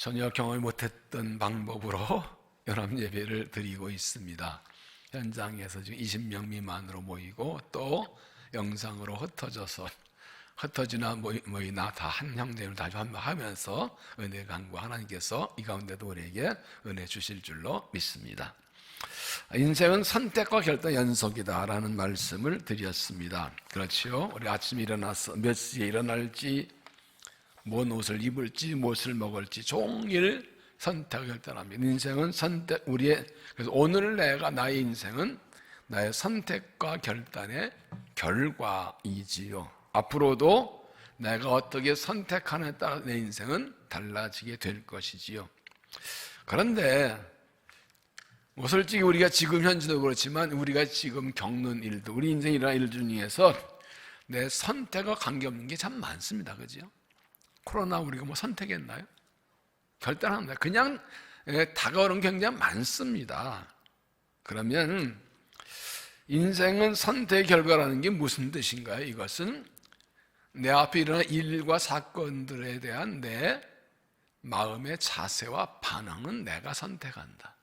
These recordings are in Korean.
전혀 경험이 못했던 방법으로 연합 예배를 드리고 있습니다. 현장에서 지금 20명 미만으로 모이고 또 영상으로 흩어지나 모이나 다 한 형제로 다 하면서 은혜 강구 하나님께서 이 가운데도 우리에게 은혜 주실 줄로 믿습니다. 인생은 선택과 결단 연속이다라는 말씀을 드렸습니다. 그렇지요? 우리 아침에 일어나서 몇 시에 일어날지, 뭔 옷을 입을지, 무엇을 먹을지 종일 선택을 결단합니다. 인생은 선택, 그래서 오늘 나의 인생은 나의 선택과 결단의 결과이지요. 앞으로도 내가 어떻게 선택하느냐에 따라 내 인생은 달라지게 될 것이지요. 그런데 솔직히 우리가 지금 현재도 그렇지만 우리가 지금 겪는 일도, 우리 인생에 일어나는 일 중에서 내 선택과 관계없는 게 참 많습니다. 그죠? 코로나 우리가 뭐 선택했나요? 결단합니다. 그냥 다가오는 게 굉장히 많습니다. 그러면 인생은 선택의 결과라는 게 무슨 뜻인가요? 이것은 내 앞에 일어난 일과 사건들에 대한 내 마음의 자세와 반응은 내가 선택한다.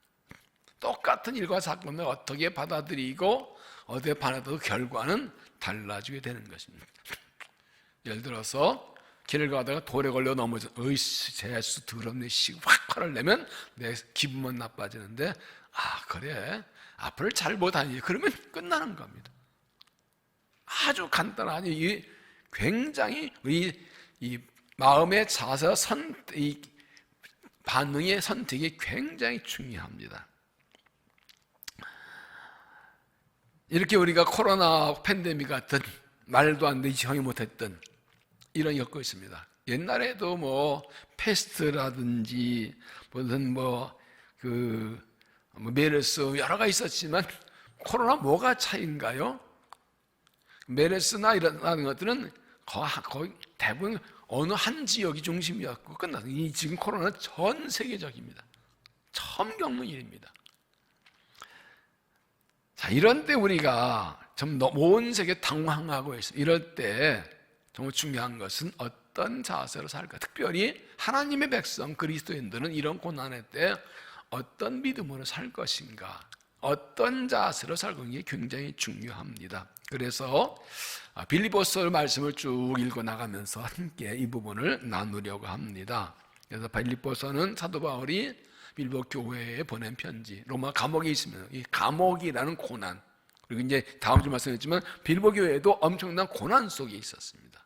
똑같은 일과 사건을 어떻게 받아들이고 어떻게 받아들여도 결과는 달라지게 되는 것입니다. 예를 들어서 길을 가다가 돌에 걸려 넘어져, 어이씨 재수 더럽네, 확 화를 내면 내 기분만 나빠지는데, 그래, 앞을 잘 못 다니지, 그러면 끝나는 겁니다. 아주 간단하니 굉장히 이 마음의 자세와 이 반응의 선택이 굉장히 중요합니다. 이렇게 우리가 코로나 팬데믹 같은 말도 안 되지 경험이 못했던 이런 겪고 있습니다. 옛날에도 뭐 패스트라든지 무슨 메르스 여러 가지 있었지만 코로나 뭐가 차이인가요? 메르스나 이런 것들은 거의 대부분 어느 한 지역이 중심이었고 끝났어요. 지금 코로나는 전 세계적입니다. 처음 겪는 일입니다. 자, 이런 때 우리가 온 세계 당황하고 있습니다. 이럴 때 정말 중요한 것은 어떤 자세로 살까? 특별히 하나님의 백성 그리스도인들은 이런 고난의 때 어떤 믿음으로 살 것인가? 어떤 자세로 살 것인가 굉장히 중요합니다. 그래서 빌립보서 말씀을 쭉 읽어 나가면서 함께 이 부분을 나누려고 합니다. 그래서 빌립보서는 사도 바울이 빌립보 교회에 보낸 편지, 로마 감옥에 있으면 이 감옥이라는 고난, 그리고 이제 다음 주 말씀했지만 빌립보 교회에도 엄청난 고난 속에 있었습니다.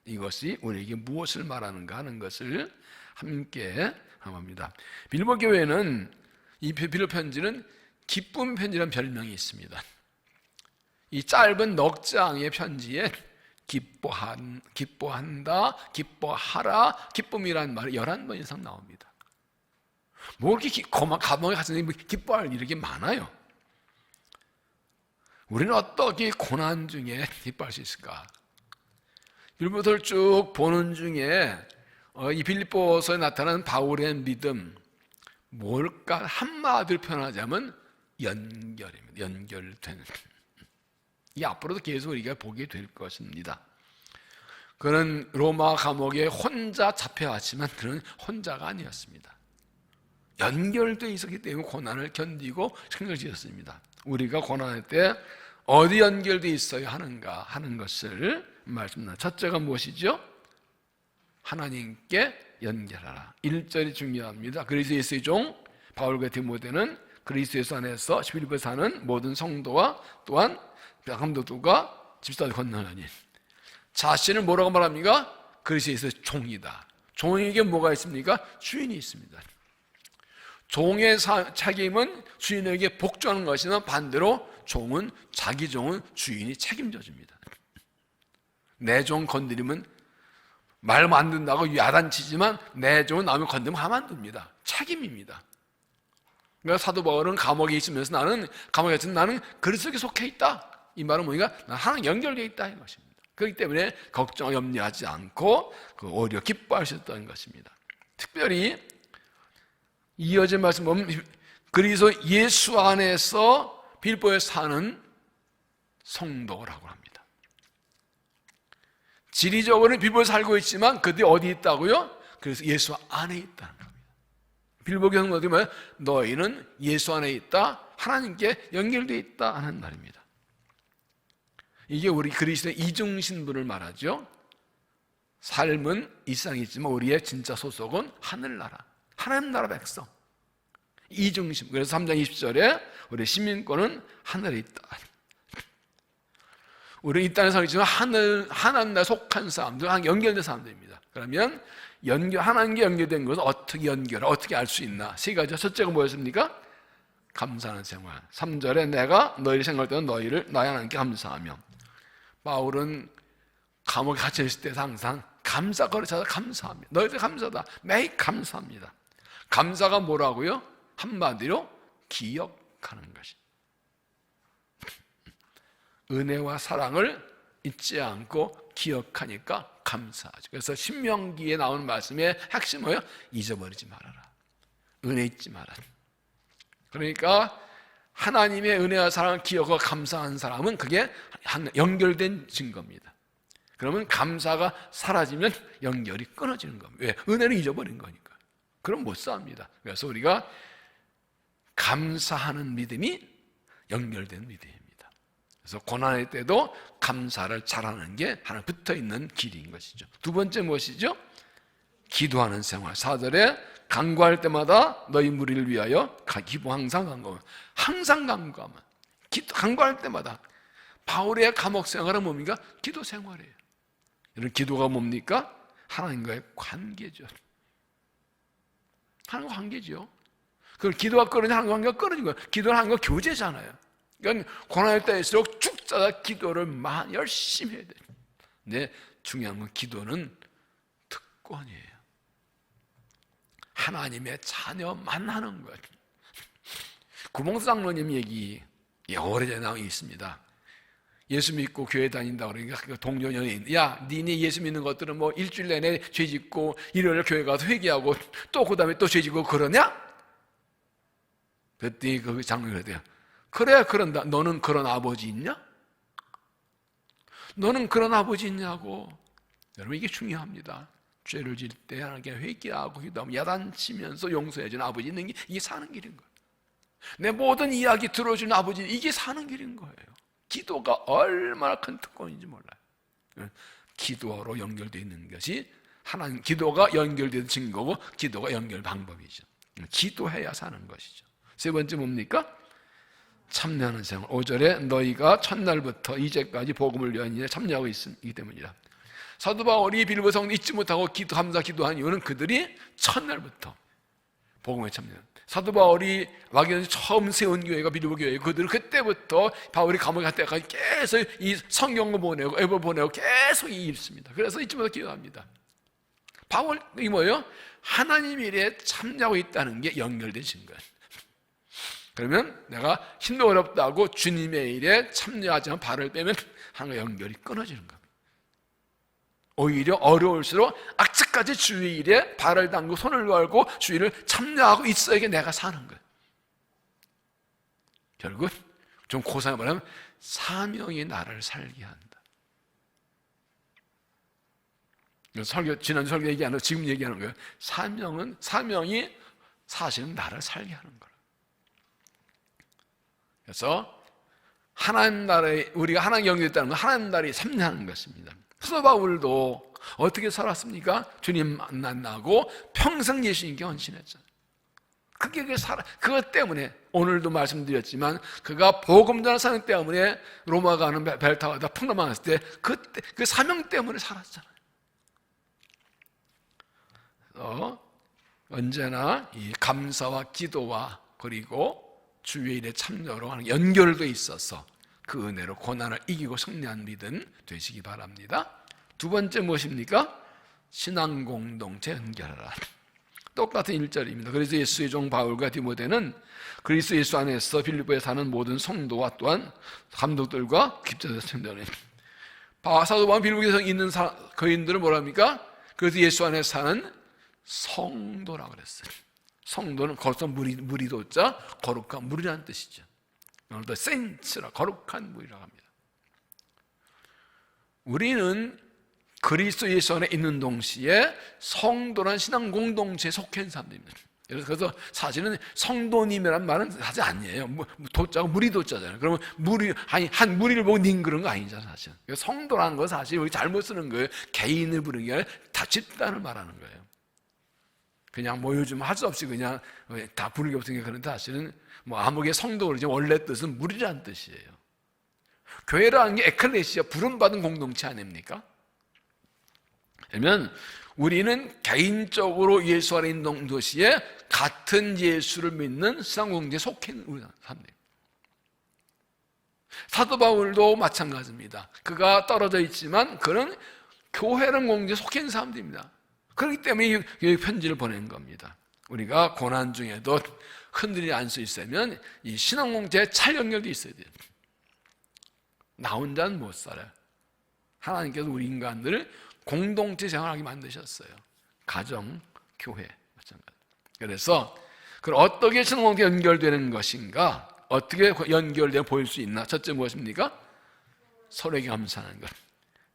이것이 우리에게 무엇을 말하는가 하는 것을 함께 합니다. 빌립보 교회는 이 빌립보 편지는 기쁨 편지라는 별명이 있습니다. 이 짧은 넉 장의 편지에 기뻐한다, 기뻐하라, 기쁨이라는 말이 11번 이상 나옵니다. 뭐 이렇게 감옥에 갔으니 기뻐할 일이 이렇게 많아요. 우리는 어떻게 고난 중에 기뻐할 수 있을까? 빌립보서를 쭉 보는 중에 이 빌립보서에 나타나는 바울의 믿음, 뭘까? 한마디로 표현하자면 연결입니다. 연결되는. 이 앞으로도 계속 우리가 보게 될 것입니다. 그는 로마 감옥에 혼자 잡혀왔지만 그는 혼자가 아니었습니다. 연결되어 있었기 때문에 고난을 견디고 생각을 지었습니다. 우리가 고난할 때 어디 연결되어 있어야 하는가 하는 것을 말씀합니다. 첫째가 무엇이죠? 하나님께 연결하라. 1절이 중요합니다. 그리스도 예수의 종 바울과 디모데는 그리스도 예수 안에서 빌립보에 사는 모든 성도와 또한 감독들과 집사들 건너하니 자신을 뭐라고 말합니까? 그리스도 예수의 종이다. 종에게 뭐가 있습니까? 주인이 있습니다. 종의 책임은 주인에게 복종하는 것이나 반대로 자기 종은 주인이 책임져 줍니다. 내 종 건드리면 말 안 듣는다고 야단치지만 내 종은 남을 건드리면 가만 안 둡니다. 책임입니다. 그러니까 사도 바울은 감옥에 있으면서 나는 그리스도에 속해 있다. 이 말은 뭐니까? 나는 하나님 연결되어 있다 이 것입니다. 그렇기 때문에 걱정 염려하지 않고 오히려 기뻐할 수 있다는 것입니다. 특별히 이어진 말씀 보면 그리스도 예수 안에서 빌립보에 사는 성도라고 합니다. 지리적으로는 빌립보에 살고 있지만 그들이 어디 있다고요? 그래서 예수 안에 있다는 겁니다. 빌보기서는 어떻게 말해요? 너희는 예수 안에 있다, 하나님께 연결되어 있다 하는 말입니다. 이게 우리 그리스도의 이중신분을 말하죠. 삶은 이 세상에 있지만 우리의 진짜 소속은 하늘나라, 하나님 나라 백성, 이중신. 그래서 3장 20절에 우리 시민권은 하늘에 있다. 우리는 이 땅에 살고 있지만 하나님 나라에 속한 사람들, 연결된 사람들입니다. 그러면 하나님께 연결된 것을 어떻게 어떻게 알 수 있나? 세 가지. 첫째가 뭐였습니까? 감사하는 생활. 3절에 내가 너희를 생각할 때는 너희를 나의 하나님께 감사하며. 바울은 감옥에 갇혀있을 때 항상 감사거리 찾아 감사합니다. 너희들 감사다. 매일 감사합니다. 감사가 뭐라고요? 한마디로 기억하는 것이. 은혜와 사랑을 잊지 않고 기억하니까 감사하죠. 그래서 신명기에 나오는 말씀의 핵심은 뭐예요? 잊어버리지 말아라. 은혜 잊지 말아라. 그러니까 하나님의 은혜와 사랑을 기억하고 감사하는 사람은 그게 연결된 증거입니다. 그러면 감사가 사라지면 연결이 끊어지는 겁니다. 왜? 은혜를 잊어버린 거니까. 그럼 못 삽니다. 그래서 우리가 감사하는 믿음이 연결된 믿음입니다. 그래서 고난의 때도 감사를 잘하는 게 하나 붙어있는 길인 것이죠. 두 번째 무엇이죠? 기도하는 생활. 4절에 간구할 때마다 너희 무리를 위하여 기도 항상 간구하면. 항상 간구하면. 간구할 때마다. 바울의 감옥 생활은 뭡니까? 기도 생활이에요. 이런 기도가 뭡니까? 하나님과의 관계죠. 하나님과 관계죠. 그 기도가 끊어지면 하나님과 관계가 끊어진 거예요. 기도는 하나님과 교제잖아요. 그러니까 고난할 때일수록 쭉 짜다 기도를 열심히 해야 돼요. 근데 중요한 건 기도는 특권이에요. 하나님의 자녀만 하는 거예요. 구봉수 장로님 얘기 오래전에 나와 있습니다. 예수 믿고 교회 다닌다 그러니까 그 동료 연예인, 야, 니네 예수 믿는 것들은 뭐 일주일 내내 죄 짓고 일요일 교회 가서 회개하고 또 그 다음에 또 죄 짓고 그러냐? 그랬더니 그 장로가 그러대요. 그래, 그런다. 너는 그런 아버지 있냐? 너는 그런 아버지 있냐고. 여러분, 이게 중요합니다. 죄를 질 때 하나님께 회개하고 기도하면 야단치면서 용서해주는 아버지 있는 게 이게 사는 길인 거예요. 내 모든 이야기 들어주는 아버지, 이게 사는 길인 거예요. 기도가 얼마나 큰 특권인지 몰라요. 기도로 연결되어 있는 것이 하나님, 기도가 연결된 증거고 기도가 연결 방법이죠. 기도해야 사는 것이죠. 세 번째 뭡니까? 참여하는 생활. 5절에 너희가 첫날부터 이제까지 복음을 위한 일에 참여하고 있기 때문이라. 사도 바울이 빌보 성도 잊지 못하고 감사 기도한 이유는 그들이 첫날부터 복음에 참여한. 사도 바울이 마게도냐에 처음 세운 교회가 빌보 교회예요. 그들은 그때부터 바울이 감옥에 갈 때까지 계속 이 성경을 보내고 애벌 보내고 계속 읽습니다. 그래서 잊지 못하고 기도합니다. 바울이 뭐예요? 하나님 일에 참여하고 있다는 게 연결된 증거예요. 그러면 내가 힘도 어렵다고 주님의 일에 참여하지만 발을 빼면 하나님과 연결이 끊어지는 겁니다. 오히려 어려울수록 악착같이 주의 일에 발을 담고 손을 걸고 주의 일을 참여하고 있어야 내가 사는 거예요. 결국 좀 고상하게 말하면 사명이 나를 살게 한다. 지난 설교 얘기하는 지금 얘기하는 거예요. 사명이 사실은 나를 살게 하는 거예요. 그래서 하나님 나라에 우리가 하나님 연결됐다는 건 하나님 나라에 참여하는 것입니다. 사도 바울도 어떻게 살았습니까? 주님 만나고 평생 예수님께 헌신했잖아요. 그것 때문에 오늘도 말씀드렸지만 그가 복음 전하는 사명 때문에 로마 가는 배를 타고 풍랑망했을 때 그때 그 사명 때문에 살았잖아요. 그래서 언제나 이 감사와 기도와 그리고 주의 일에 참여로 하는 연결돼 있어서 그 은혜로 고난을 이기고 승리한 믿음 되시기 바랍니다. 두 번째 무엇입니까? 신앙 공동체 연결하라. 똑같은 1절입니다. 그래서 예수의 종 바울과 디모데는 그리스도 예수 안에서 빌립보에 사는 모든 성도와 또한 감독들과 집사들 청년을 사도 바울 빌립보에 있는 거인들은 뭐랍니까? 그래서 예수 안에 사는 성도라고 그랬어요. 성도는 거기서 무리도자 거룩한 무리라는 뜻이죠. 오늘도 saints라 거룩한 무리라고 합니다. 우리는 그리스도 예수 안에 있는 동시에 성도란 신앙 공동체에 속해 있는 사람들입니다. 그래서 사실은 성도님이란 말은 사실 아니에요. 도자고 무리 도자잖아요. 그러면 한 무리를 보고 님 그런 거 아니잖아요, 사실. 성도라는 건 사실 우리 잘못 쓰는 거예요. 개인을 부르는 게 아니라 다 집단을 말하는 거예요. 그냥 요즘 할 수 없이 그냥 다 부르는 게 없으니까 그런데 사실은 아무개 성도 그러지 원래 뜻은 무리라는 뜻이에요. 교회라는 게 에클레시아, 부름받은 공동체 아닙니까? 그러면 우리는 개인적으로 예수 안에 있는 동시에 같은 예수를 믿는 신앙공동체에 속해 있는 사람들. 사도 바울도 마찬가지입니다. 그가 떨어져 있지만 그는 교회라는 공동체에 속해 있는 사람들입니다. 그렇기 때문에 이 편지를 보낸 겁니다. 우리가 고난 중에도 흔들리지 않을 수 있으면 이 신앙공동체에 잘 연결되어 있어야 돼요. 나 혼자는 못 살아요. 하나님께서 우리 인간들을 공동체 생활하게 만드셨어요. 가정, 교회 마찬가지. 그래서 그럼 어떻게 신앙공동체 연결되는 것인가? 어떻게 연결되어 보일 수 있나? 첫째 무엇입니까? 서로에게 감사하는 것.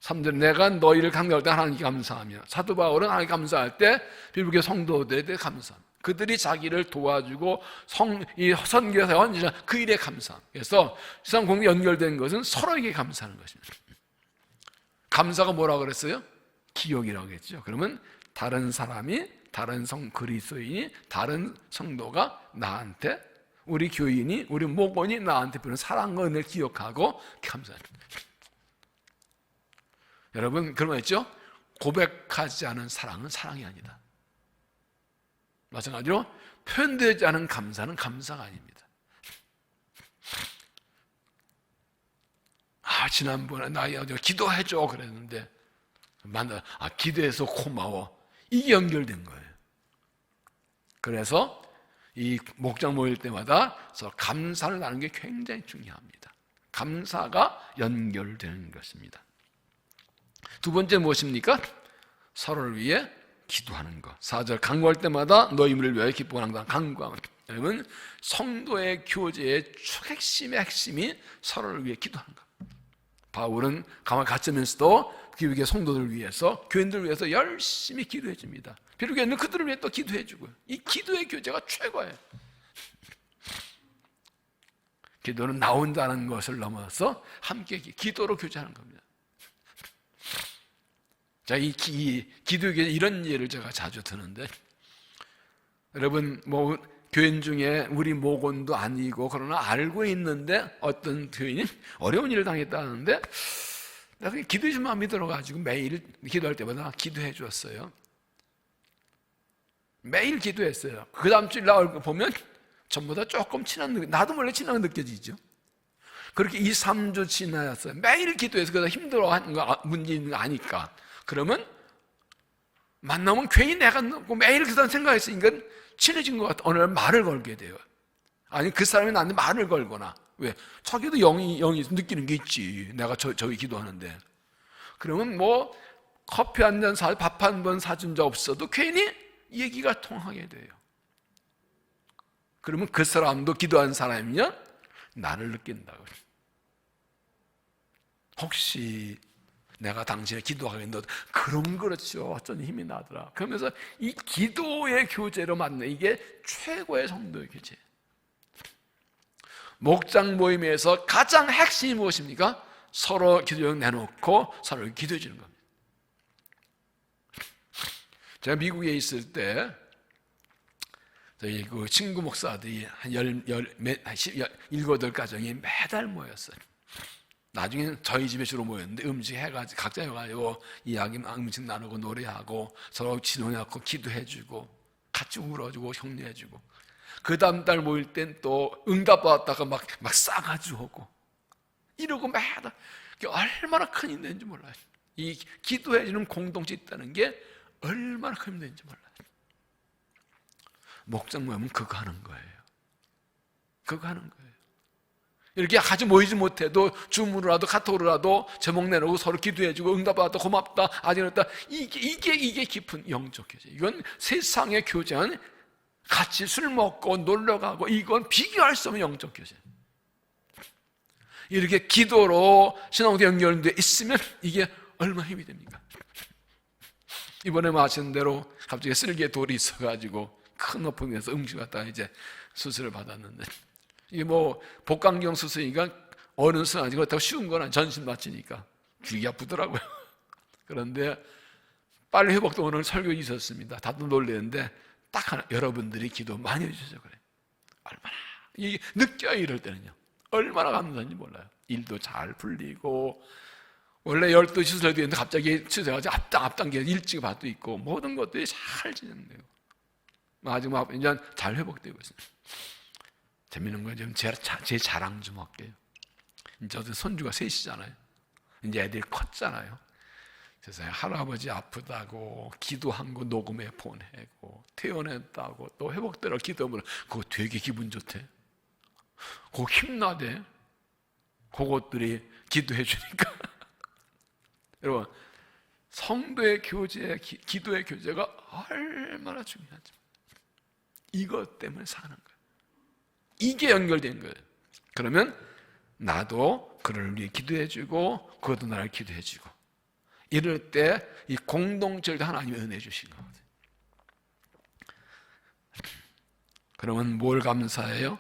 3절 내가 너희를 강력할 때 하나님께 감사하며, 사도 바울은 하나님께 감사할 때 빌립보교회 성도들에 대해 감사합니다. 그들이 자기를 도와주고 이 선교사에 언제나 그 일에 감사합니다. 그래서 신앙공동체 연결된 것은 서로에게 감사하는 것입니다. 감사가 뭐라고 그랬어요? 기억이라고 했죠. 그러면 다른 사람이, 다른 그리스도인이, 다른 성도가 나한테, 우리 교인이, 우리 목원이 나한테 베푸는 사랑과 은혜를 기억하고 감사합니다. 여러분 그런 말 있죠? 고백하지 않은 사랑은 사랑이 아니다. 마찬가지로 표현되지 않은 감사는 감사가 아닙니다. 지난번에 나 기도해줘 그랬는데 기도해서 고마워. 이게 연결된 거예요. 그래서 이 목장 모일 때마다 서로 감사를 나누는 게 굉장히 중요합니다. 감사가 연결되는 것입니다. 두 번째 무엇입니까? 서로를 위해 기도하는 것. 4절 간구할 때마다 너희 힘을 위하여 기뻐하는 것. 간구하면 여러분 성도의 교제의 핵심이 서로를 위해 기도하는 것. 바울은 가만 갇히면서도 기독교 성도들을 위해서, 교인들을 위해서 열심히 기도해 줍니다. 비록 그들을 위해 또 기도해 주고요. 이 기도의 교제가 최고예요. 기도는 나 혼자는 것을 넘어서 함께 기도로 교제하는 겁니다. 자, 이 기도의 교제 이런 예를 제가 자주 드는데, 여러분 교인 중에 우리 목원도 아니고 그러나 알고 있는데 어떤 교인이 어려운 일을 당했다는데 내가 기도해 준 마음이 들어가지고 매일 기도할 때마다 기도해 주었어요. 매일 기도했어요. 그 다음 주일 나올 거 보면 전부 다 조금 나도 몰래 친한 거 느껴지죠. 그렇게 2, 3주 지나였어요. 매일 기도해서 그러다 힘들어하는 거 문제 있는 거 아니까. 그러면 만나면 괜히 내가 매일 그 사람 생각했으니까 친해진 것 같아. 어느 날 말을 걸게 돼요. 아니 그 사람이 나한테 말을 걸거나. 왜? 자기도 영이 느끼는 게 있지. 내가 저기 기도하는데. 그러면 커피 한 잔 밥 한 번 사준 적 없어도 괜히 얘기가 통하게 돼요. 그러면 그 사람도 기도한 사람이면 나를 느낀다고. 혹시 내가 당신의 기도하게 너 그럼 그렇죠. 어쩐 힘이 나더라. 그러면서 이 기도의 교제로 만나 이게 최고의 성도의 교제. 목장 모임에서 가장 핵심이 무엇입니까? 서로 기도력 내놓고 서로 기도해 주는 겁니다. 제가 미국에 있을 때 저희 그 친구 목사들이 한 17가정이 매달 모였어요. 나중에는 저희 집에 주로 모였는데 음식 해가지고 각자 해가지고 이야기 음식 나누고 노래하고 서로 지도해갖고 기도해주고 같이 울어주고 격려해주고 그 다음 달 모일 땐 또 응답받았다가 막 싸가지고 오고 이러고 매달 얼마나 큰 힘이 되는지 몰라요. 이 기도해주는 공동체 있다는 게 얼마나 큰 힘이 되는지 몰라요. 목장 모임은 그거 하는 거예요. 그거 하는 거예요. 이렇게 같이 모이지 못해도 줌으로라도 카톡으로라도 제목 내놓고 서로 기도해주고 응답받았다 고맙다 아직 그랬다 이게 깊은 영적 교제. 이건 세상의 교제는 같이 술 먹고 놀러 가고 이건 비교할 수 없는 영적 교제. 이렇게 기도로 신앙과 연결되어 있으면 이게 얼마나 힘이 됩니까? 이번에 마신 대로 갑자기 쓸개에 돌이 있어가지고 큰 높음에서 응시 갔다가 이제 수술을 받았는데, 이게 뭐 복강경 수술이니까 어느 순간이 그렇다고 쉬운 건 아니에요. 전신 맞추니까 되게 아프더라고요. 그런데 빨리 회복도 오늘 설교 있었습니다. 다들 놀랐는데 딱 하나, 여러분들이 기도 많이 해주셔서 그래요. 얼마나 이게 느껴요. 이럴 때는요, 얼마나 감사한지 몰라요. 일도 잘 풀리고, 원래 12시 수술해야 되는데 갑자기 취소해가지고 앞당겨 일찍 봐도 있고, 모든 것들이 잘 진행되고, 마지막 이제 잘 회복되고 있어요. 재밌는 건 좀 제 자랑 좀 할게요. 저도 손주가 셋이잖아요. 이제 애들이 컸잖아요. 그래서 할아버지 아프다고 기도한 거 녹음해 보내고, 퇴원했다고 또 회복되라 기도하면 그거 되게 기분 좋대. 그거 힘나대. 그것들이 기도해 주니까. 여러분, 성도의 교제, 기도의 교제가 얼마나 중요하죠. 이것 때문에 사는 거예요. 이게 연결된 거예요. 그러면 나도 그를 위해 기도해주고, 그것도 나를 기도해주고, 이럴 때 이 공동체를 하나님이 은혜 주신 거거든요. 그러면 뭘 감사해요?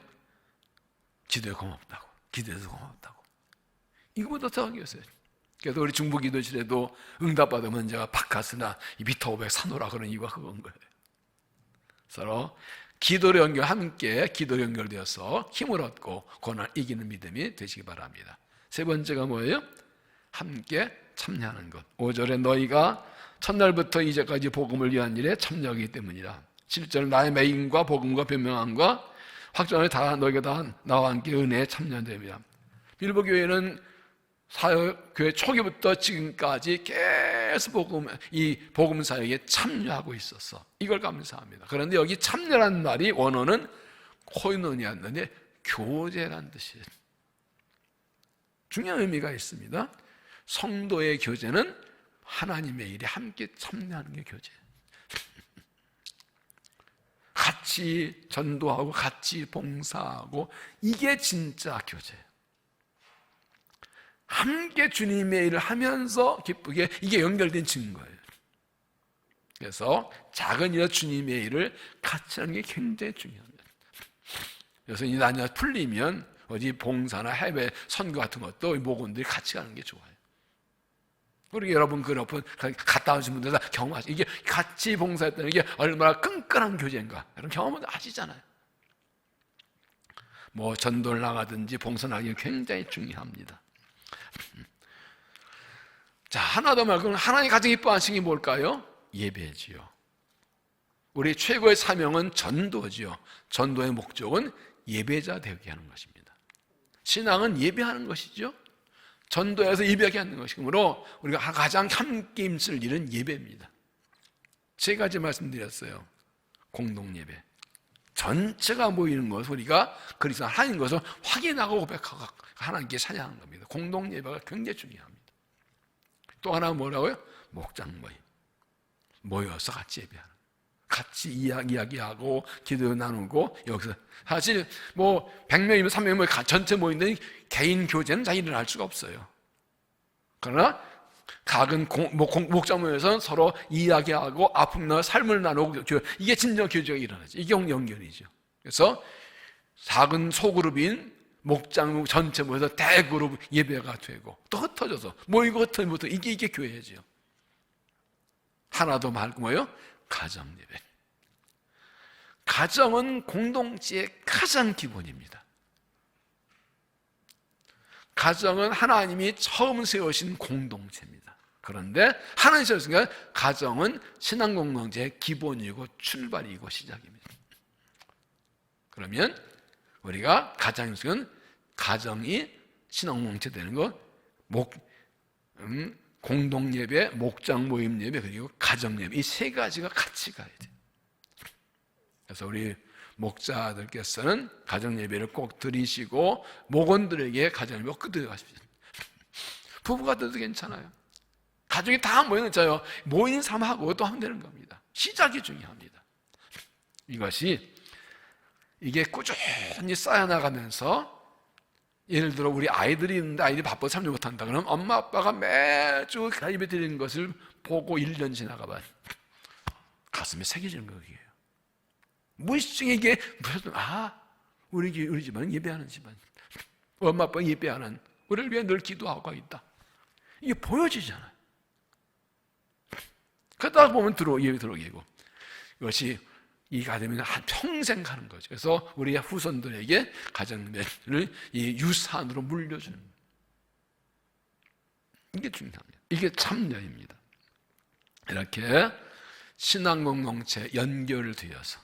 기도에 고맙다고, 기도해서 고맙다고. 이거보다 더 하겠어요. 그래서 우리 중부기도실에도 응답받으면 제가 바카스나 미터 500 사노라 그런 이유가 그건 거예요. 서로 기도로 함께 기도로 연결되어서 힘을 얻고 고난을 이기는 믿음이 되시기 바랍니다. 세 번째가 뭐예요? 함께 참여하는 것. 5절에 너희가 첫날부터 이제까지 복음을 위한 일에 참여하기 때문이라. 7절 나의 매임과 복음과 변명함과 확전을 다 너희가 다 나와 함께 은혜에 참여됩니다. 빌보 교회는 사역교회 초기부터 지금까지 계속 이 복음 사역에 참여하고 있었어. 이걸 감사합니다. 그런데 여기 참여라는 말이 원어는 코이노니아인데 교제란 뜻이에요. 중요한 의미가 있습니다. 성도의 교제는 하나님의 일에 함께 참여하는 게 교제예요. 같이 전도하고 같이 봉사하고, 이게 진짜 교제예요. 함께 주님의 일을 하면서 기쁘게, 이게 연결된 증거예요. 그래서 작은 일과 주님의 일을 같이 하는 게 굉장히 중요합니다. 그래서 이 난이가 풀리면 어디 봉사나 해외 선교 같은 것도 목원들이 같이 가는 게 좋아요. 그리고 여러분 그 높은 갔다 오신 분들 다 경험하시죠. 이게 같이 봉사했다는 게 얼마나 끈끈한 교제인가, 여러분 경험은 아시잖아요. 뭐 전도를 나가든지 봉사 나가기 굉장히 중요합니다. 자, 하나 더 말고 하나님 가장 기뻐하시는 게 뭘까요? 예배지요. 우리 최고의 사명은 전도지요. 전도의 목적은 예배자 되게 하는 것입니다. 신앙은 예배하는 것이죠. 전도에서 예배하게 하는 것이므로 우리가 가장 함께 힘쓸 일은 예배입니다. 세 가지 말씀드렸어요. 공동예배, 전체가 모이는 것을 우리가 그리스도 하나님 것을 확인하고 고백하고 하나님께 찬양하는 겁니다. 공동예배가 굉장히 중요합니다. 또 하나 뭐라고요? 목장 모임, 모여서 같이 예배하는, 같이 이야기하고 기도 나누고. 여기서 사실 뭐 100명이면 300명 전체 모이는 개인 교제는 잘 일어날 수가 없어요. 그러나 작은 목장 모여서 서로 이야기하고 아픔과 삶을 나누고, 이게 진정 교제가 일어나죠. 이게 연결이죠. 그래서 작은 소그룹인 목장 전체 모여서 대그룹 예배가 되고, 또 흩어져서 모이고 흩어지고, 이게 교회죠. 하나 더 말고 뭐예요? 가정 예배. 가정은 공동체의 가장 기본입니다. 가정은 하나님이 처음 세우신 공동체입니다. 그런데 하나님 세우신 가정은 신앙 공동체의 기본이고 출발이고 시작입니다. 그러면 우리가 가정은 가정이 신앙 공동체 되는 것, 공동 예배, 목장 모임 예배, 그리고 가정 예배, 이 세 가지가 같이 가야 돼요. 그래서 우리 목자들께서는 가정 예배를 꼭 드리시고, 목원들에게 가정 예배 꼭 드려가십시오. 부부가 돼도 괜찮아요. 가족이 다 모이는 자요, 모인 삶하고 또 하면 되는 겁니다. 시작이 중요합니다. 이게 꾸준히 쌓여나가면서, 예를 들어 우리 아이들이 있는데 아이들이 바빠서 참여 못한다 그러면 엄마 아빠가 매주 예배 드리는 것을 보고 1년 지나가면 가슴에 새겨지는 거예요. 무의식적인 무슨 우리 집안은 예배하는 집안, 엄마 아빠 예배하는, 우리를 위해 늘 기도하고 있다, 이게 보여지잖아요. 그러다 보면 예배 들어오게 되고, 이것이 이 가정이 한 평생 가는 거죠. 그래서 우리 후손들에게 가정을 이 유산으로 물려주는 거예요. 이게 중요합니다. 이게 참여입니다. 이렇게 신앙 공동체 연결되어서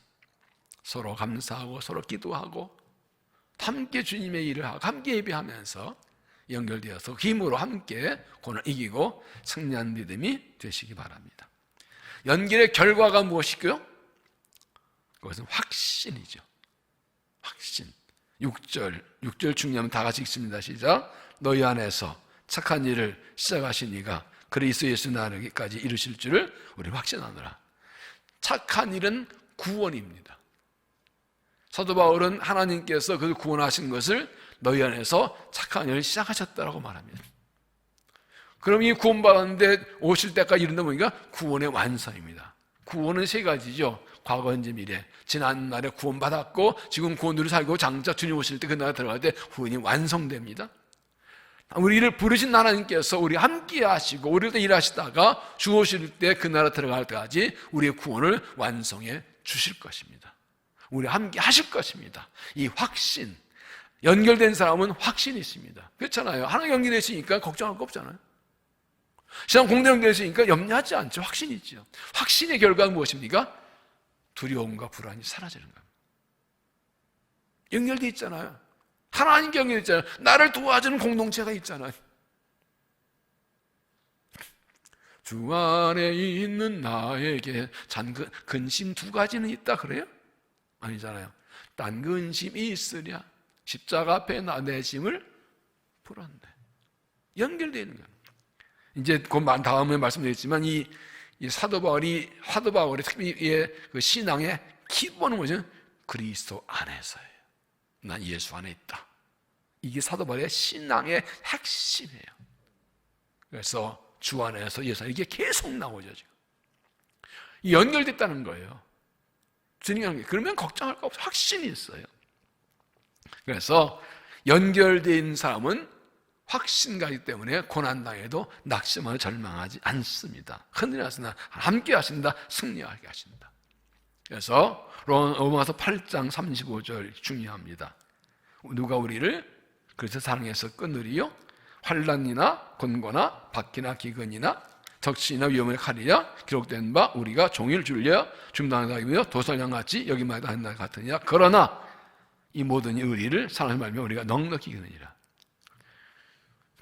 서로 감사하고 서로 기도하고 함께 주님의 일을 하고 함께 예배하면서 연결되어서 힘으로 함께 고난을 이기고 승리한 믿음이 되시기 바랍니다. 연결의 결과가 무엇이고요? 그것은 확신이죠. 확신. 6절 중요하면 다 같이 읽습니다. 시작. 너희 안에서 착한 일을 시작하신 이가 그리스도 예수 나르기까지 이루실 줄을 우리 확신하노라. 착한 일은 구원입니다. 사도 바울은 하나님께서 그를 구원하신 것을 너희 안에서 착한 일을 시작하셨다라고 말합니다. 그럼 이 구원받았는데 오실 때까지 이른다 보니까 구원의 완성입니다. 구원은 세 가지죠. 과거, 현재, 미래. 지난 날에 구원받았고 지금 구원으로 살고 장차 주님 오실 때 그 나라 들어갈 때 구원이 완성됩니다. 우리를 부르신 하나님께서 우리 함께 하시고 우리를 때 일하시다가 주 오실 때 그 나라 들어갈 때까지 우리의 구원을 완성해 주실 것입니다. 우리 함께 하실 것입니다. 이 확신, 연결된 사람은 확신이 있습니다. 그렇잖아요. 하나님 연결되어 있으니까 걱정할 거 없잖아요. 신앙 공동 연결되어 있으니까 염려하지 않죠. 확신이 있죠. 확신의 결과는 무엇입니까? 두려움과 불안이 사라지는 겁니다. 연결되어 있잖아요. 하나님께 연결되어 있잖아요. 나를 도와주는 공동체가 있잖아요. 주 안에 있는 나에게 근심 두 가지는 있다 그래요? 아니잖아요. 딴 근심이 있으랴 십자가 앞에 내 짐을 풀었네. 연결되어 있는 거예요. 이제 곧 다음에 말씀드렸지만 이 사도 바울의 특히 그 신앙의 기본은 뭐죠? 그리스도 안에서예요. 난 예수 안에 있다. 이게 사도 바울의 신앙의 핵심이에요. 그래서 주 안에서 예수 안에 이게 계속 나오죠. 지금 이 연결됐다는 거예요. 주님이 그러면 걱정할 거 없어. 확신이 있어요. 그래서 연결된 사람은 확신가이기 때문에 고난당해도 낙심하고 절망하지 않습니다. 흔들리 하시나 함께 하신다. 승리하게 하신다. 그래서 로마서 8장 35절 중요합니다. 누가 우리를 그래서 사랑해서 끊으리요? 환난이나 곤고나 박해나 기근이나 적신이나 위험의 칼이야 기록된 바 우리가 종일 줄려 중단하다기며 도살장같이 여기마다 한 날 같으냐. 그러나 이 모든 의리를 사랑하지 말며 우리가 넉넉히 이기느니라.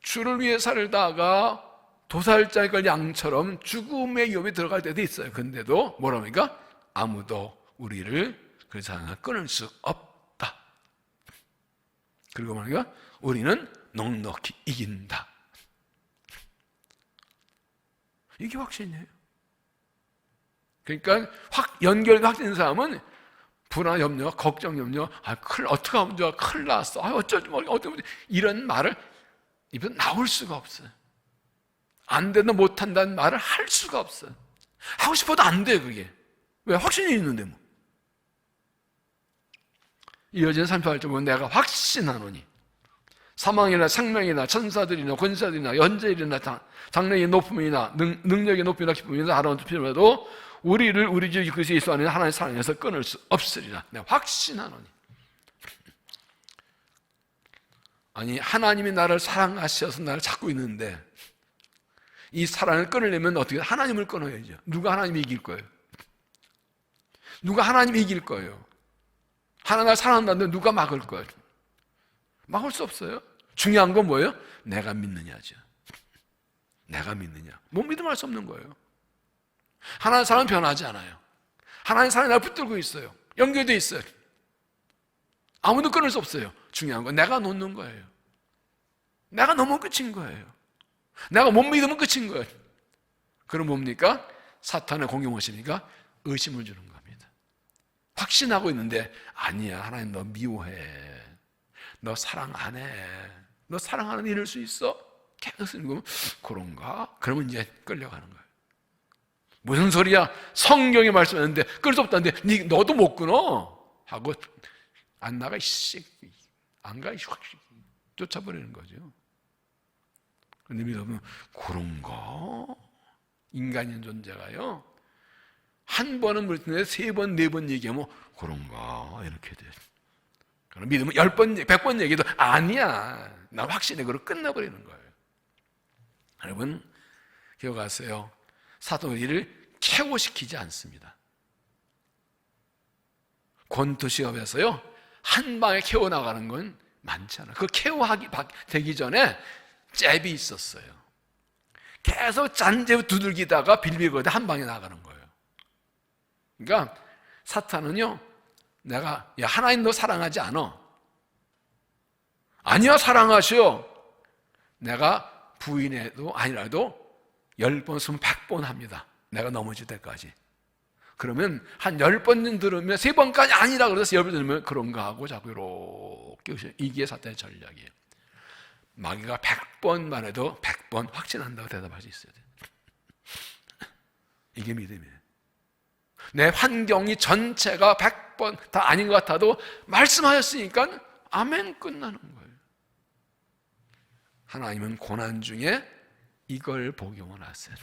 주를 위해 살다가 도살장의 양처럼 죽음의 위험에 들어갈 때도 있어요. 근데도 뭐랍니까? 아무도 우리를 그 사랑을 끊을 수 없다. 그리고 말이야 우리는 넉넉히 이긴다. 이게 확신이에요. 그러니까 확신된 사람은 불안, 염려, 걱정, 염려, 어떻게 하면 좋아, 큰일 났어, 어쩌지, 어쩌지, 이런 말을 입에서 나올 수가 없어요. 안 된다, 못한다는 말을 할 수가 없어요. 하고 싶어도 안 돼, 그게. 왜? 확신이 있는데 뭐. 이어지는 38절 보면 내가 확신하노니 사망이나 생명이나 천사들이나 권사들이나 현재일이나 장래의 높음이나 능력의 높이나 기쁨이나 아름다운 필요라도 우리를 우리 주 그리스도 예수 안에 하나님의 사랑에서 끊을 수 없으리라. 내가 확신하노니. 아니 하나님이 나를 사랑하셔서 나를 찾고 있는데 이 사랑을 끊으려면 어떻게 하나님을 끊어야죠. 누가 하나님이 이길 거예요? 누가 하나님이 이길 거예요? 하나님을 사랑한다는데 누가 막을 거예요? 막을 수 없어요. 중요한 건 뭐예요? 내가 믿느냐죠. 내가 믿느냐. 못 믿으면 할 수 없는 거예요. 하나님의 사랑은 변하지 않아요. 하나님의 사랑이 나를 붙들고 있어요. 연결되어 있어요. 아무도 끊을 수 없어요. 중요한 건 내가 놓는 거예요. 내가 놓으면 끝인 거예요. 내가 못 믿으면 끝인 거예요. 그럼 뭡니까? 사탄의 공격무엇입니까? 의심을 주는 겁니다. 확신하고 있는데 아니야, 하나님 너 미워해, 너 사랑 안 해, 너 사랑하는 이럴 수 있어? 계속 그런가? 그러면 이제 끌려가는 거예요. 무슨 소리야? 성경에 말씀하는데 끌 수 없다는데 너도 못 끊어 하고 안 나가 안 가 쫓아버리는 거죠. 그런데 믿으면 그런가? 인간인 존재가요 한 번은 물든데 3번, 4번 얘기하면 그런가 이렇게 돼. 그럼 믿으면 10번, 100번 얘기도 아니야 나 확신해 그러고 끝나버리는 거예요. 여러분 기억하세요. 사도는 우리를 케오시키지 않습니다. 권투 시합에서요 한 방에 케어 나가는 건 많지 않아요. 그 케어하기 되기 전에 잽이 있었어요. 계속 잔재로 두들기다가 빌빌거리다 한 방에 나가는 거예요. 그러니까 사탄은요 내가 야 하나님 너 사랑하지 않아? 아니야 사랑하셔. 내가 부인해도 아니라도 10번, 100번 합니다. 내가 넘어질 때까지. 그러면 한 10번 들으면 3번까지 아니라 그래서 10번 들으면 그런가 하고 자꾸 이렇게 이게 사탄의 전략이에요. 마귀가 100번만 해도 100번 확신한다고 대답할 수 있어야 돼요. 이게 믿음이에요. 내 환경이 전체가 100번 다 아닌 것 같아도 말씀하셨으니까 아멘 끝나는 거예요. 하나님은 고난 중에 이걸 복용을 하세요.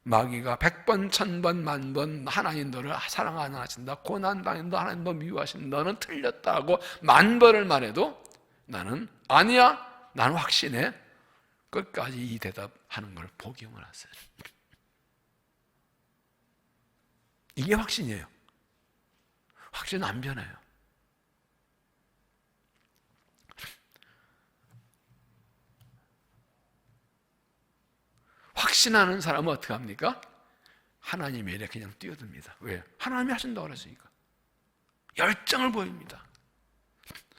마귀가 100번, 1000번, 10,000번 하나님 너를 사랑 안 하신다, 고난 당한다, 하나님 너 미워하신다, 너는 틀렸다 하고 10,000번을 말해도 나는 아니야, 나는 확신해. 끝까지 이 대답하는 걸 복용을 하세요. 이게 확신이에요. 확신은 안 변해요. 확신하는 사람은 어떻게 합니까? 하나님의 일에 그냥 뛰어듭니다. 왜? 하나님이 하신다고 그랬으니까. 열정을 보입니다.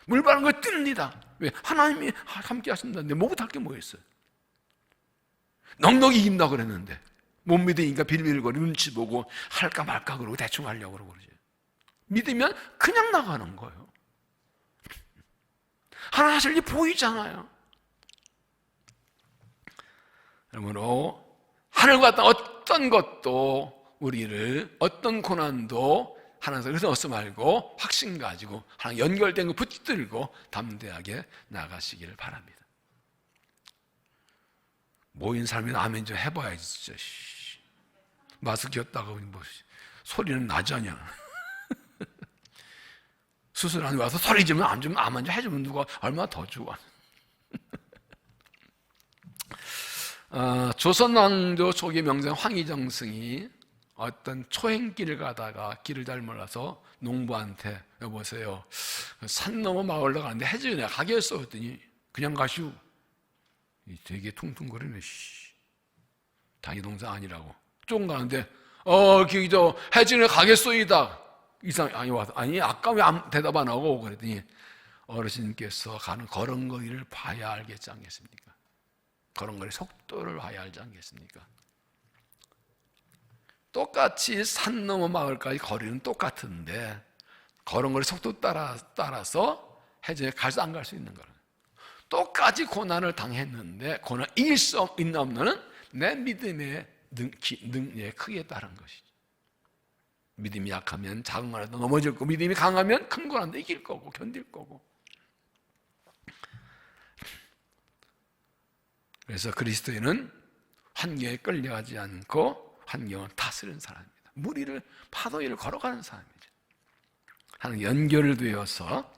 물 바른 거 뜁니다. 왜? 하나님이 함께 하신다는데 못할 게 뭐 있어요? 넉넉히 이긴다고 그랬는데 못 믿으니까 빌빌거리고 눈치 보고 할까 말까 그러고 대충 하려고 그러지. 믿으면 그냥 나가는 거예요. 하나 하실 일이 보이잖아요. 그러므로 하늘과 땅 어떤 것도 우리를 어떤 고난도 하나님께서 그래서 얻지 말고 확신 가지고 하나님 연결된 거 붙들고 담대하게 나가시기를 바랍니다. 모인 사람이 아멘 좀 해봐야지 진짜. 마스크 꼈다가 뭐 소리는 나잖냐. 수술하는 데 와서 소리 지르면 안 주면 아멘 좀 해주면 누가 얼마나 더 좋아. 조선 왕조 초기 명장 황희정승이 어떤 초행길을 가다가 길을 잘 몰라서 농부한테 여보세요 산 넘어 마을로 가는데 해지에 가겠어 했더니 그냥 가시오. 되게 퉁퉁거리네. 자기 동생 아니라고 조금 가는데 거기 저 해지에 가겠소이다. 이상 아니 와서 아니 아까 왜 대답 안 하고 그랬더니 어르신께서 가는 걸음걸이를 봐야 알겠지 않겠습니까? 걸음걸이 속도를 봐야 알지 않겠습니까? 똑같이 산 넘어 마을까지 거리는 똑같은데 걸음걸이 속도 따라서 해저에 갈 수 안 갈 수 있는 거예요. 똑같이 고난을 당했는데 고난 이길 수 있나 없나는 내 믿음의 능력의 크기에 따른 것이죠. 믿음이 약하면 작은 거라도 넘어질 거고 믿음이 강하면 큰 거라도 이길 거고 견딜 거고. 그래서 그리스도인은 환경에 끌려가지 않고 환경을 다스리는 사람입니다. 무리를 파도 위를 걸어가는 사람이죠. 하는 연결되어서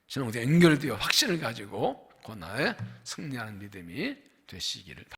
신앙과 연결되어 확신을 가지고 고난에 승리하는 믿음이 되시기를 바랍니다.